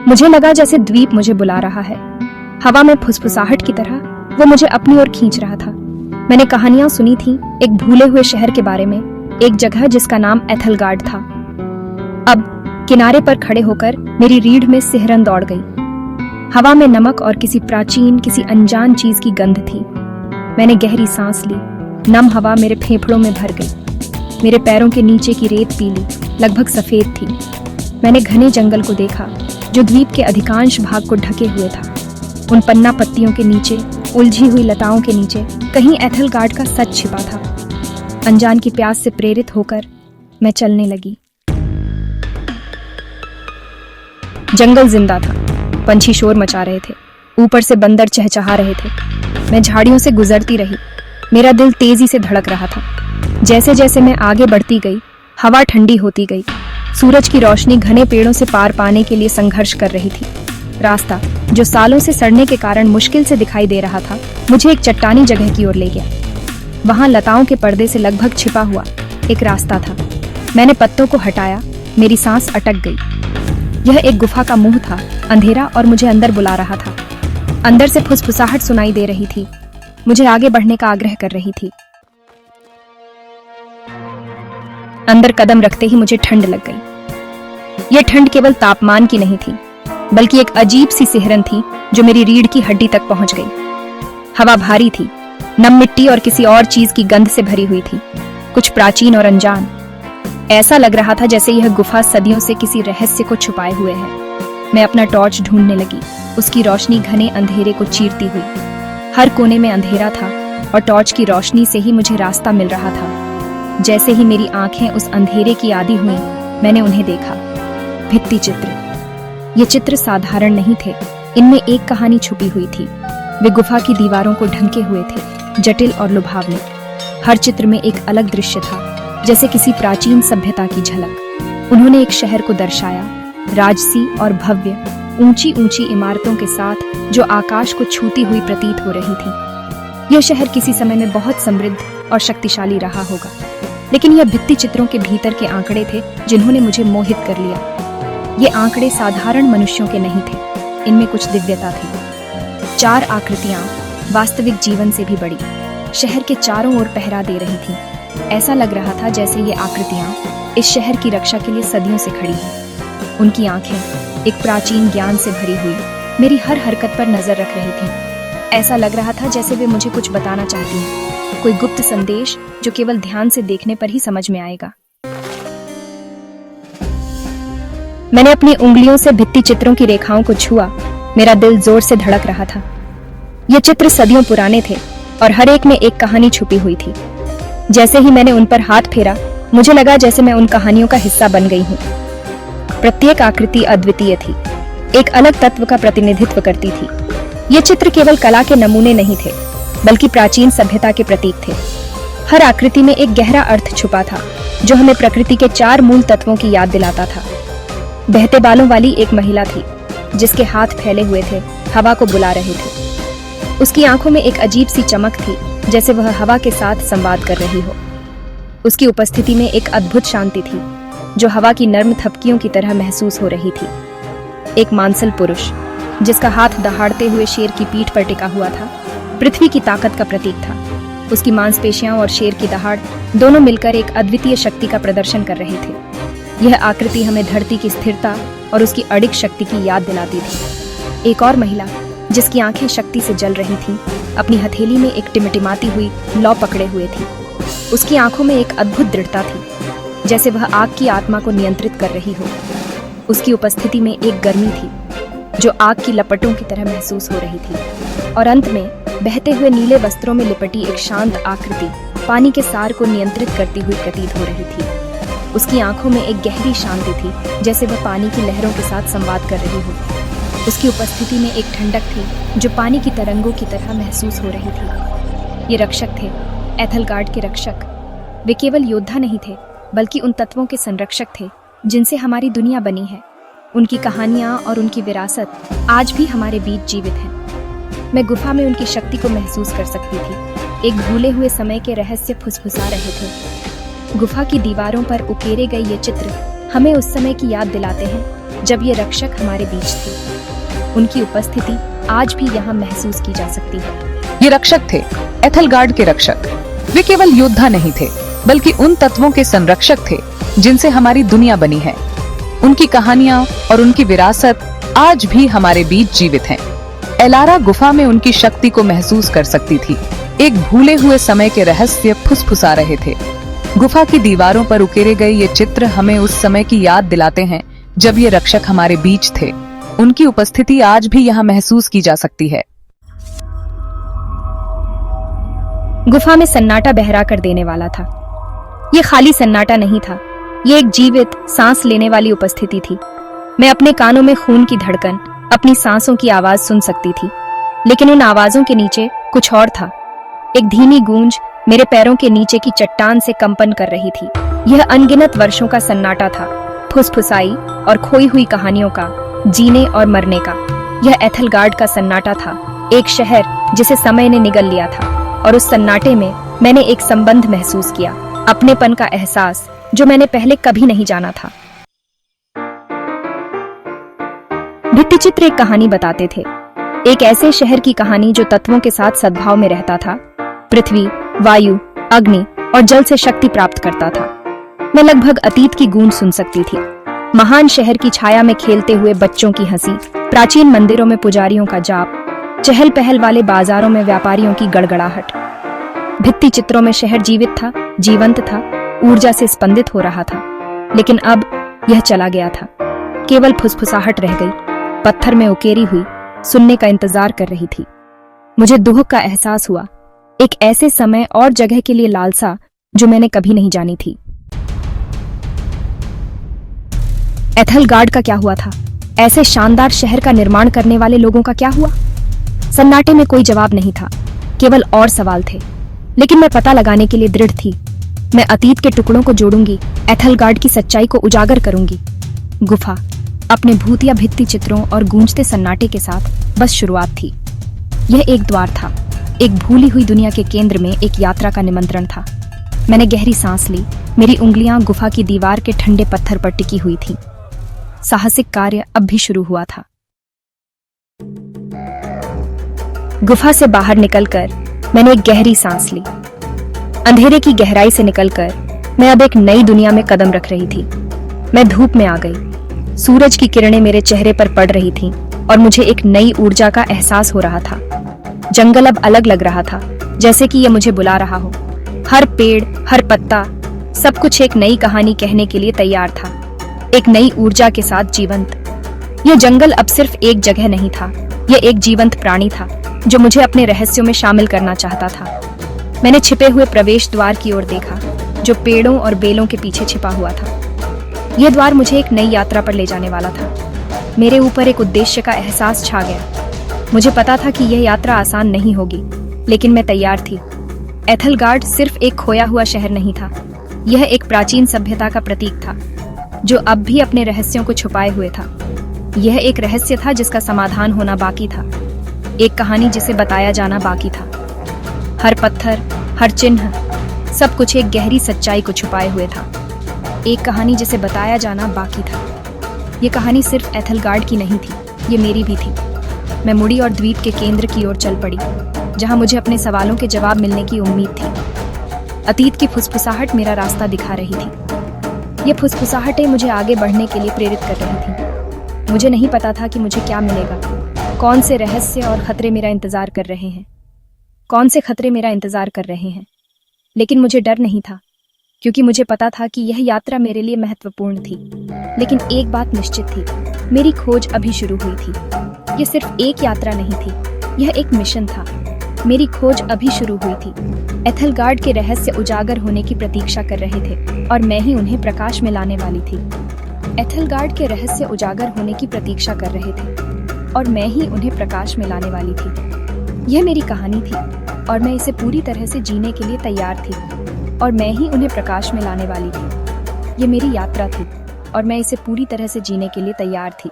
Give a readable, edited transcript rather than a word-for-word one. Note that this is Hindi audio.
मुझे लगा जैसे द्वीप मुझे बुला रहा है। हवा में फुसफुसाहट की तरह वो मुझे अपनी ओर खींच रहा था। मैंने कहानियां सुनी थी एक भूले हुए शहर के बारे में, एक जगह जिसका नाम एथलगार्ड था। अब किनारे पर खड़े होकर मेरी रीढ़ में सिहरन दौड़ गई। हवा में नमक और किसी प्राचीन, किसी अनजान चीज की गंध थी। मैंने गहरी सांस ली। नम हवा मेरे फेफड़ों में भर गई। मेरे पैरों के नीचे की रेत पीली, लगभग सफेद थी। मैंने घने जंगल को देखा जो द्वीप के अधिकांश भाग को ढके हुए था। उन पन्ना पत्तियों के नीचे, उलझी हुई लताओं के नीचे कहीं एथलगार्ड का सच छिपा था। अनजान की प्यास से प्रेरित होकर मैं चलने लगी। जंगल जिंदा था। पंछी शोर मचा रहे थे। ऊपर से बंदर चहचहा रहे थे। मैं झाड़ियों से गुजरती रही। मेरा दिल तेजी से धड़क रहा था। जैसे जैसे मैं आगे बढ़ती गई, हवा ठंडी होती गई। सूरज की रोशनी घने पेड़ों से पार पाने के लिए संघर्ष कर रही थी। रास्ता, जो सालों से सड़ने के कारण मुश्किल से दिखाई दे रहा था, मुझे एक चट्टानी जगह की ओर ले गया। वहां लताओं के पर्दे से लगभग छिपा हुआ एक रास्ता था। मैंने पत्तों को हटाया। मेरी सांस अटक गई। यह एक गुफा का मुंह था, अंधेरा, और मुझे अंदर बुला रहा था। अंदर से फुसफुसाहट सुनाई दे रही थी, मुझे आगे बढ़ने का आग्रह कर रही थी। अंदर कदम रखते ही मुझे ठंड लग गई। यह ठंड केवल तापमान की नहीं थी, बल्कि एक अजीब सी सिहरन थी जो मेरी रीढ़ की हड्डी तक पहुंच गई। हवा भारी थी, नम मिट्टी और किसी और चीज की गंध से भरी हुई थी, कुछ प्राचीन और अनजान। ऐसा लग रहा था जैसे यह गुफा सदियों से किसी रहस्य को छुपाए हुए है। मैं अपना टॉर्च ढूंढने लगी। उसकी रोशनी घने अंधेरे को चीरती हुई। हर कोने में अंधेरा था और टॉर्च की रोशनी से ही मुझे रास्ता मिल रहा था। जैसे ही मेरी आंखें उस अंधेरे की आदी हुई, मैंने उन्हें देखा। भित्ति चित्र। ये चित्र साधारण नहीं थे, इनमें एक कहानी छुपी हुई थी। वे गुफा की दीवारों को ढंके हुए थे, जटिल और लुभावने। हर चित्र में एक अलग दृश्य था, जैसे किसी प्राचीन सभ्यता की झलक। उन्होंने एक शहर को दर्शाया, राजसी और भव्य, ऊंची ऊंची इमारतों के साथ जो आकाश को छूती हुई प्रतीत हो रही थी। यह शहर किसी समय में बहुत समृद्ध और शक्तिशाली रहा होगा, लेकिन यह भित्ति चित्रों के भीतर के आंकड़े थे जिन्होंने मुझे मोहित कर लिया। ये आंकड़े साधारण मनुष्यों के नहीं थे, इनमें कुछ दिव्यता थी। 4 आकृतियां वास्तविक जीवन से भी बड़ी शहर के चारों ओर पहरा दे रही थीं। ऐसा लग रहा था जैसे ये आकृतियां इस शहर की रक्षा के लिए सदियों से खड़ी हैं। उनकी आंखें एक प्राचीन ज्ञान से भरी हुई मेरी हर हरकत पर नजर रख रही थीं। ऐसा लग रहा था जैसे वे मुझे कुछ बताना चाहती हैं, कोई गुप्त संदेश जो केवल ध्यान से देखने पर ही समझ में आएगा। मैंने अपनी उंगलियों से भित्ति चित्रों की रेखाओं को छुआ। मेरा दिल जोर से धड़क रहा था। ये चित्र सदियों पुराने थे और हर एक में एक कहानी छुपी हुई थी। जैसे ही मैंने उन पर हाथ फेरा, मुझे लगा जैसे मैं उन कहानियों का हिस्सा बन गई हूँ। प्रत्येक आकृति अद्वितीय थी, एक अलग तत्व का प्रतिनिधित्व करती थी। ये चित्र केवल कला के नमूने नहीं थे, बल्कि प्राचीन सभ्यता के प्रतीक थे। हर आकृति में एक गहरा अर्थ छुपा था, जो हमें प्रकृति के 4 मूल तत्वों की याद दिलाता था। बहते बालों वाली एक महिला थी, जिसके हाथ फैले हुए थे, हवा को बुला रहे थे। उसकी आंखों में एक अजीब सी चमक थी, जैसे वह हवा के साथ संवाद कर रही हो। उसकी उपस्थिति में एक अद्भुत शांति थी, जो हवा की नर्म थपकियों की तरह महसूस हो रही थी। एक मांसल पुरुष, जिसका हाथ दहाड़ते हुए शेर की पीठ पर टिका हुआ था, पृथ्वी की ताकत का प्रतीक था। उसकी मांसपेशियां और शेर की दहाड़ दोनों मिलकर एक अद्वितीय शक्ति का प्रदर्शन कर रहे थे। यह आकृति हमें धरती की स्थिरता और उसकी अडिग शक्ति की याद दिलाती थी। एक और महिला, जिसकी आंखें शक्ति से जल रही थीं, अपनी हथेली में एक टिमटिमाती हुई लौ पकड़े हुए थी। उसकी आंखों में एक अद्भुत दृढ़ता थी, जैसे वह आग की आत्मा को नियंत्रित कर रही हो। उसकी उपस्थिति में एक गर्मी थी, जो आग की लपटों की तरह महसूस हो रही थी। और अंत में बहते हुए नीले वस्त्रों में लिपटी एक शांत आकृति पानी के सार को नियंत्रित करती हुई प्रतीत हो रही थी। उसकी आंखों में एक गहरी शांति थी, जैसे वह पानी की लहरों के साथ संवाद कर रही हो। उसकी उपस्थिति में एक ठंडक थी, जो पानी की तरंगों की तरह महसूस हो रही थी। ये रक्षक थे, एथलगार्ड के रक्षक। वे केवल योद्धा नहीं थे, बल्कि उन तत्वों के संरक्षक थे जिनसे हमारी दुनिया बनी है। उनकी कहानियां और उनकी विरासत आज भी हमारे बीच जीवित है। मैं गुफा में उनकी शक्ति को महसूस कर सकती थी। एक भूले हुए समय के रहस्य फुसफुसा रहे थे। गुफा की दीवारों पर उकेरे गए ये चित्र हमें उस समय की याद दिलाते हैं जब ये रक्षक हमारे बीच थे। उनकी उपस्थिति आज भी यहाँ महसूस की जा सकती है। ये रक्षक थे एथेलगार्ड के रक्षक। वे केवल योद्धा नहीं थे, बल्कि उन तत्वों के संरक्षक थे जिनसे हमारी दुनिया बनी है। उनकी कहानियां और उनकी विरासत आज भी हमारे बीच जीवित हैं। एलारा गुफा में उनकी शक्ति को महसूस कर सकती थी। एक भूले हुए समय के रहस्य फुसफुसा रहे थे। गुफा की दीवारों पर उकेरे गए ये चित्र हमें उस समय की याद दिलाते हैं जब ये रक्षक हमारे बीच थे। उनकी उपस्थिति आज भी यहाँ महसूस की जा सकती है। गुफा में सन्नाटा बहरा कर देने वाला था। ये खाली सन्नाटा नहीं था, ये एक जीवित, सांस लेने वाली उपस्थिति थी। मैं अपने कानों में खून की धड़कन, अपनी सांसों की आवाज सुन सकती थी, लेकिन उन आवाजों के नीचे कुछ और था। एक धीमी गूंज मेरे पैरों के नीचे की चट्टान से कंपन कर रही थी। यह अनगिनत वर्षों का सन्नाटा था, फुसफुसाई और खोई हुई कहानियों का, जीने और मरने का। यह एथेलगार्ड का सन्नाटा था, एक शहर जिसे समय ने निगल लिया था। और उस सन्नाटे में मैंने एक संबंध महसूस किया, अपनेपन का एहसास जो मैंने पहले कभी नहीं जाना था। भित्तिचित्र एक कहानी बताते थे, एक ऐसे शहर की कहानी जो तत्वों के साथ सद्भाव में रहता था, पृथ्वी, वायु, अग्नि और जल से शक्ति प्राप्त करता था। मैं लगभग अतीत की गूंज सुन सकती थी, महान शहर की छाया में खेलते हुए बच्चों की हंसी, प्राचीन मंदिरों में पुजारियों का जाप, चहल पहल वाले बाजारों में व्यापारियों की गड़गड़ाहट। भित्ति चित्रों में शहर जीवित था, जीवंत था, ऊर्जा से स्पंदित हो रहा था। लेकिन अब यह चला गया था, केवल फुसफुसाहट रह गई, पत्थर में उकेरी हुई, सुनने का इंतजार कर रही थी। मुझे दुख का एहसास हुआ, एक ऐसे समय और जगह के लिए लालसा जो मैंने कभी नहीं जानी थी। एथेलगार्ड का क्या हुआ था? ऐसे शानदार शहर का निर्माण करने वाले लोगों का क्या हुआ? सन्नाटे में कोई जवाब नहीं था, केवल और सवाल थे। लेकिन मैं पता लगाने के लिए दृढ़ थी। मैं अतीत के टुकड़ों को जोड़ूंगी, एथेलगार्ड की सच्चाई को उजागर करूंगी। गुफा अपने भूतिया भित्ति चित्रों और गूंजते सन्नाटे के साथ बस शुरुआत थी। यह एक द्वार था, एक भूली हुई दुनिया के केंद्र में एक यात्रा का निमंत्रण था। मैंने गहरी सांस ली, मेरी उंगलियां गुफा की दीवार के ठंडे पत्थर पर टिकी हुई थीं। साहसिक कार्य अब भी शुरू हुआ था। गुफा से बाहर निकलकर मैंने एक गहरी सांस ली। अंधेरे की गहराई से निकलकर मैं अब एक नई दुनिया में कदम रख रही थी। मैं धूप में आ गई, सूरज की किरणें मेरे चेहरे पर पड़ रही थीं और मुझे एक नई ऊर्जा का एहसास हो रहा था। जंगल अब अलग लग रहा था, जैसे कि यह मुझे बुला रहा हो। हर पेड़, हर पत्ता, सब कुछ एक नई कहानी कहने के लिए तैयार था, एक नई ऊर्जा के साथ जीवंत। यह जंगल अब सिर्फ एक जगह नहीं था, यह एक जीवंत प्राणी था जो मुझे अपने रहस्यों में शामिल करना चाहता था। मैंने छिपे हुए प्रवेश द्वार की ओर देखा, जो पेड़ों और बेलों के पीछे छिपा हुआ था। यह द्वार मुझे एक नई यात्रा पर ले जाने वाला था। मेरे ऊपर एक उद्देश्य का एहसास छा गया। मुझे पता था कि यह यात्रा आसान नहीं होगी, लेकिन मैं तैयार थी। एथेलगार्ड सिर्फ एक खोया हुआ शहर नहीं था, यह एक प्राचीन सभ्यता का प्रतीक था जो अब भी अपने रहस्यों को छुपाए हुए था। यह एक रहस्य था जिसका समाधान होना बाकी था, एक कहानी जिसे बताया जाना बाकी था। हर पत्थर, हर चिन्ह, सब कुछ एक गहरी सच्चाई को छुपाए हुए था। एक कहानी जिसे बताया जाना बाकी था। ये कहानी सिर्फ एथेलगार्ड की नहीं थी, ये मेरी भी थी। मैं मुड़ी और द्वीप के केंद्र की ओर चल पड़ी, जहां मुझे अपने सवालों के जवाब मिलने की उम्मीद थी। अतीत की फुसफुसाहट मेरा रास्ता दिखा रही थी। ये फुसफुसाहटें मुझे आगे बढ़ने के लिए प्रेरित कर रही थी। मुझे नहीं पता था कि मुझे क्या मिलेगा, कौन से रहस्य और खतरे मेरा इंतजार कर रहे हैं, लेकिन मुझे डर नहीं था, क्योंकि मुझे पता था कि यह यात्रा मेरे लिए महत्वपूर्ण थी। लेकिन एक बात निश्चित थी, मेरी खोज अभी शुरू हुई थी। यह सिर्फ एक यात्रा नहीं थी, यह एक मिशन था। मेरी खोज अभी शुरू हुई थी। एथेलगार्ड के रहस्य उजागर होने की प्रतीक्षा कर रहे थे और मैं ही उन्हें प्रकाश में लाने वाली थी। एथेलगार्ड के रहस्य उजागर होने की प्रतीक्षा कर रहे थे और मैं ही उन्हें प्रकाश में लाने वाली थी। यह मेरी कहानी थी और मैं इसे पूरी तरह से जीने के लिए तैयार थी और मैं ही उन्हें प्रकाश में लाने वाली थी। यह मेरी यात्रा थी और मैं इसे पूरी तरह से जीने के लिए तैयार थी।